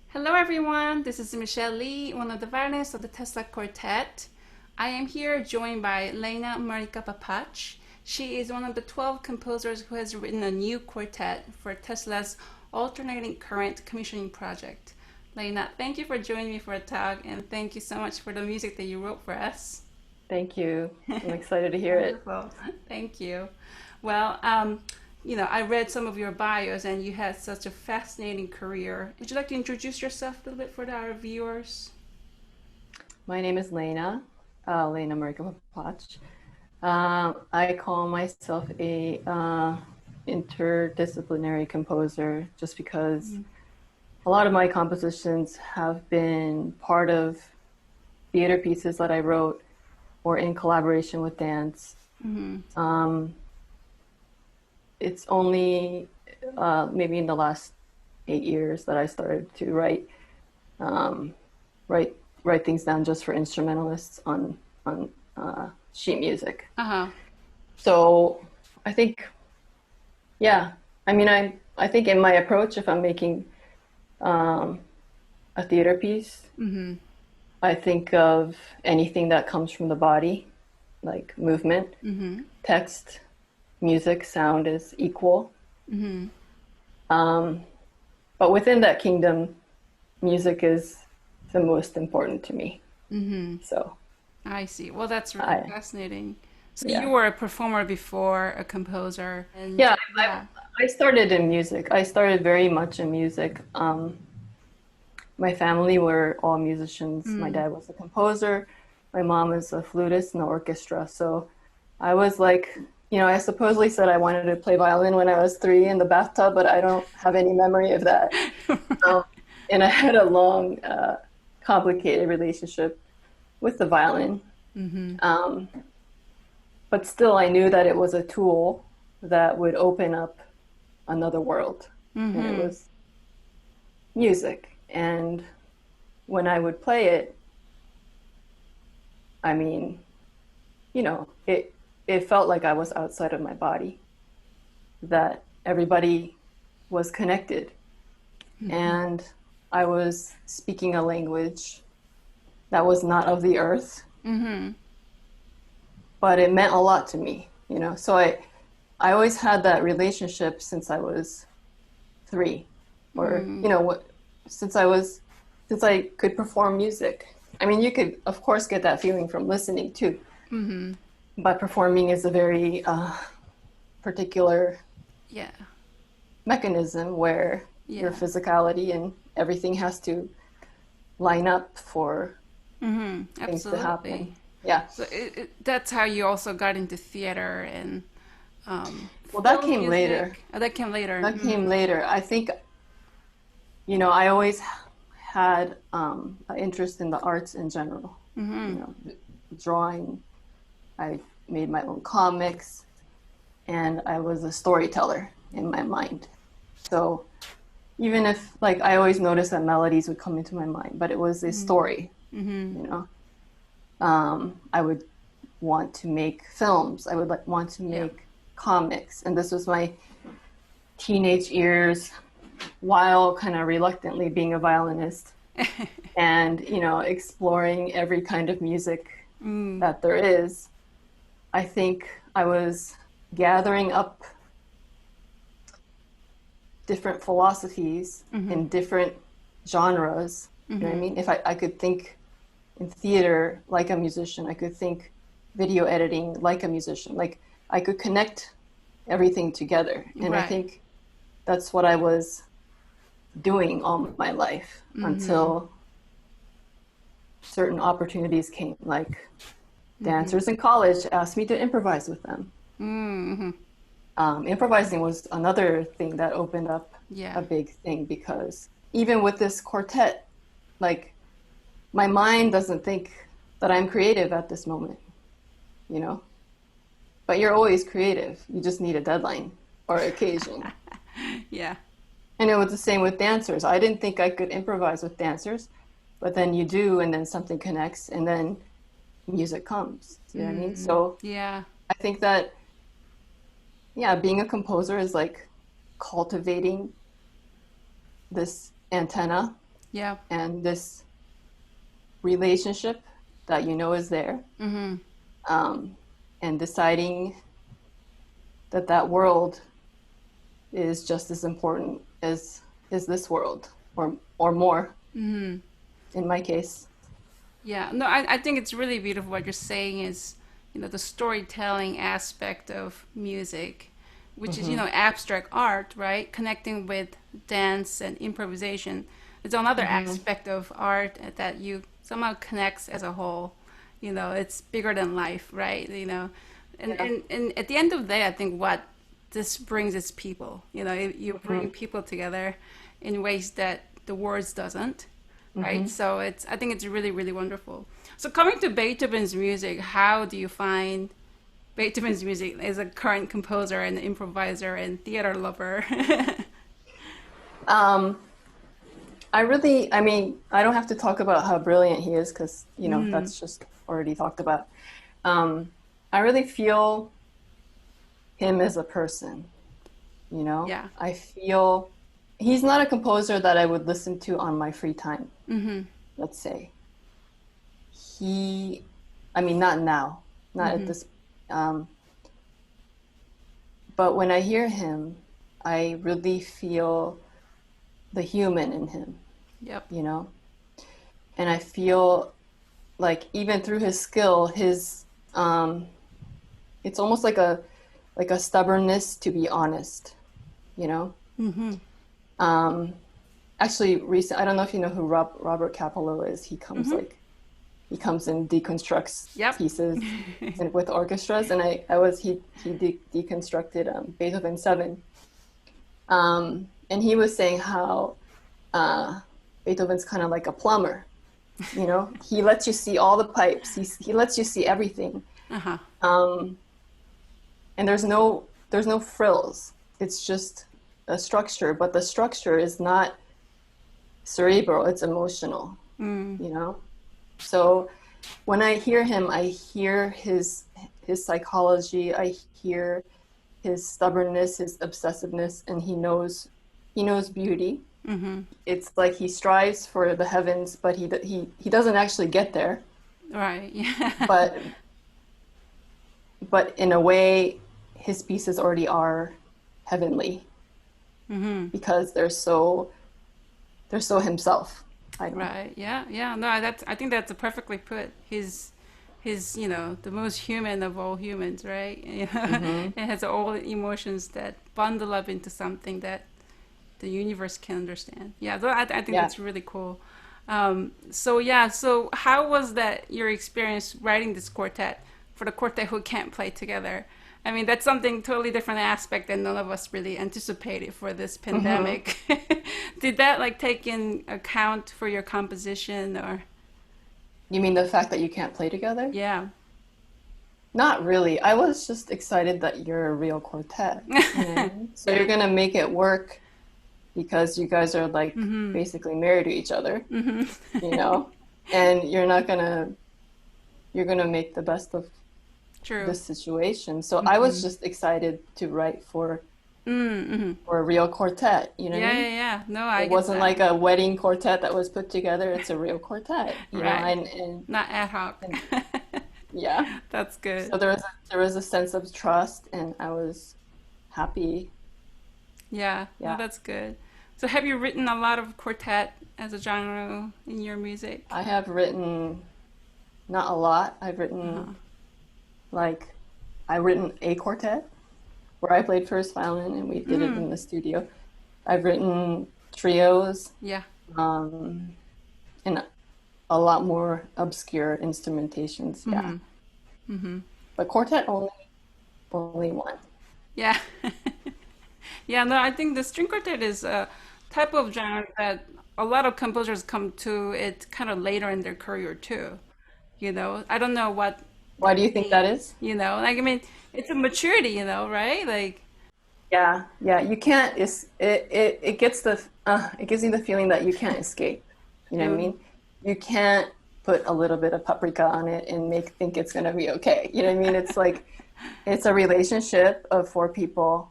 Hello everyone, this is Michelle Lee, one of the violinists of the Tesla Quartet. I am here joined by Leyna Marika Papach. She is one of the 12 composers who has written a new quartet for Tesla's alternating current commissioning project. Leyna, thank you for joining me for a talk and thank you so much for the music that you wrote for us. Thank you. I'm excited to hear it. Wonderful. Thank you. Well, I read some of your bios and you had such a fascinating career. Would you like to introduce yourself a little bit for our viewers? My name is Leyna Marika Papach. I call myself a interdisciplinary composer just because a lot of my compositions have been part of theater pieces that I wrote or in collaboration with dance. Um, it's only maybe in the last 8 years that I started to um, write write things down just for instrumentalists on sheet music. Uh-huh. So I think, yeah, I think in my approach, if I'm making um, a theater piece, Mm-hmm. I think of anything that comes from the body, like movement, Mm-hmm. text, music, sound is equal. Mm-hmm. Um, but within that kingdom, music is the most important to me. Mm-hmm. So I see. Well, that's really I, fascinating. So you yeah, were a performer before, a composer, and yeah. yeah. I started in music. I started very much in music. My family were all musicians. My Mm. dad was a composer. My mom is a flutist in the orchestra. So I was like, I supposedly said I wanted to play violin when I was 3 in the bathtub, but I don't have any memory of that. Um, and I had a long, complicated relationship with the violin. Mm-hmm. Um, but still, I knew that it was a tool that would open up another world, and it Mm-hmm. was music. And when I would play it, I mean, it felt like I was outside of my body, that everybody was connected, and I was speaking a language that was not of the earth, Mm-hmm. but it meant a lot to me. So I always had that relationship since I was 3, or Mm. since I was since I could perform music. I mean, you could of course get that feeling from listening too, Mm-hmm. but performing is a very particular Yeah. mechanism where your Yeah. physicality and everything has to line up for Mm-hmm. things to Absolutely. happen. Yeah. So that's how you also got into theater and Well, that film came later. music. Oh, that came later. That came later. I think, I always had an interest in the arts in general. You Mm-hmm. know, drawing. I made my own comics, and I was a storyteller in my mind. So even if, like, I always noticed that melodies would come into my mind, but it was a story, Mm-hmm. you know. I would want to make films. I would like want to Yeah. make comics, and this was my teenage years while kind of reluctantly being a violinist and exploring every kind of music Mm. that there is. I think I was gathering up different philosophies Mm-hmm. in different genres. You know what I Mm-hmm. mean? If I could think in theater like a musician, I could think video editing like a musician. Like I could connect everything together. And I Right. think that's what I was doing all my life Mm-hmm. until certain opportunities came. Like Mm-hmm. dancers in college asked me to improvise with them. Mm-hmm. Improvising was another thing that opened up Yeah. a big thing because even with this quartet, like my mind doesn't think that I'm creative at this moment, you know? But you're always creative. You just need a deadline or occasion. Yeah. And it was the same with dancers. I didn't think I could improvise with dancers, but then you do, and then something connects, and then music comes. You know what I mean? Mm. So Yeah. I think that, yeah, being a composer is like cultivating this antenna Yeah. and this relationship that you know is there, Mm-hmm. and deciding that that world is just as important as is this world, or more Mm-hmm. in my case. Yeah, no, I think it's really beautiful what you're saying is, the storytelling aspect of music, which is, Hmm. abstract art, right? Connecting with dance and improvisation. It's another Hmm. aspect of art that you somehow connects as a whole. It's bigger than life, right? And, Yeah. and, and at the end of the day, I think what this brings is people. You bring Hmm. people together in ways that the words doesn't, right? Hmm. So I think it's really, really wonderful. So coming to Beethoven's music, how do you find Beethoven's music as a current composer and improviser and theater lover? Um, I mean, I don't have to talk about how brilliant he is because, Mm, that's just already talked about. Um, I really feel him as a person, you know? yeah. I feel he's not a composer that I would listen to on my free time, Mm-hmm. let's say. He, I mean, not now, not at Mm-hmm. this, um, but when I hear him, I really feel the human in him, Yep. you know? And I feel like even through his skill, um, it's almost like a stubbornness to be honest, you know? Mm-hmm. Um, Actually, I don't know if you know who Robert Capello is. Mm-hmm. He comes and deconstructs Yep. pieces and with orchestras, and he deconstructed Beethoven 7. And he was saying how uh, Beethoven's kind of like a plumber. He lets you see all the pipes. He lets you see everything. Uh-huh. Um, and there's no frills. It's just a structure, but the structure is not cerebral, it's emotional, Mm. you know? So when I hear him, I hear his psychology, I hear his stubbornness, his obsessiveness, and he knows beauty. Mm-hmm. It's like he strives for the heavens, but he doesn't actually get there. Right. Yeah. But in a way, his pieces already are heavenly Mm-hmm. because they're so himself. I don't know. Right. Yeah. Yeah. No, I think that's perfectly put. His, the most human of all humans, right? Hmm. It has all emotions that bundle up into something that the universe can understand. Yeah. So I think Yeah. that's really cool. So yeah. So how was that your experience writing this quartet for the quartet who can't play together? I mean, that's something totally different aspect that none of us really anticipated for this Hmm. pandemic. Did that like take in account for your composition or? You mean the fact that you can't play together? Yeah. Not really. I was just excited that you're a real quartet. You know what I mean? So you're Yeah. gonna make it work because you guys are like Mm-hmm. basically married to each other, you Mm-hmm. know? And you're gonna make the best of True. this situation. So I was Mm-hmm. just excited to write Mm-hmm. for a real quartet, you know what I Yeah, yeah, mean? yeah. No, I It get wasn't that. like a wedding quartet that was put together. It's a real quartet, Right. and Not ad hoc. and yeah. That's good. So there was a sense of trust, and I was happy. Yeah, no, Yeah, that's good. So have you written a lot of quartet as a genre in your music? I have written not a lot. Uh-huh. Like I've written a quartet where I played first violin and we did it Mm, in the studio. I've written trios, yeah. um, and a lot more obscure instrumentations. Yeah, Mm-hmm. Mm-hmm. but quartet only one. Yeah. Yeah, no, I think the string quartet is a type of genre that a lot of composers come to it kind of later in their career too. I don't know what Why they do you think that need, is? like I mean, it's a maturity, right? Like, Yeah, yeah. You can't. It gives you the feeling that you can't escape. You know what I true. mean? You can't put a little bit of paprika on it and make think it's gonna be okay. You know what I mean? It's like it's a relationship of four people,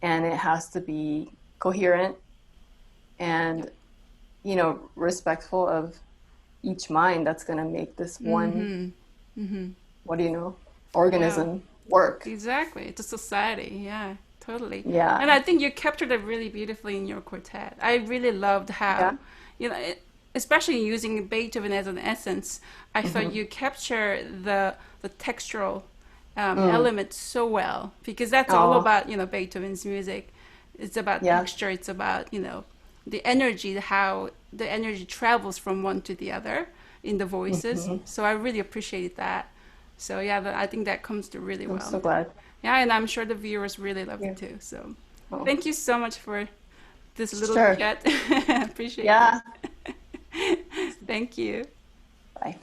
and it has to be coherent, Yep. and you know, respectful of each mind that's going to make this one, what do you know, Yeah. organism work. Exactly. It's a society. Yeah, totally. And Yeah. I think you captured it really beautifully in your quartet. I really loved Yeah. how, you know, especially using Beethoven as an essence, I thought Hmm. you capture the textural Mm. element so well because that's all Oh, about, Beethoven's music. It's about yeah. texture. It's about, the energy, how the energy travels from one to the other in the voices. Hmm. So I really appreciate that. So yeah, I think that comes through really I'm well. so glad. Yeah, and I'm sure the viewers really loved Yeah. it too. So Oh, thank you so much for this little sure. chat. Appreciate Yeah. it. Thank you. Bye.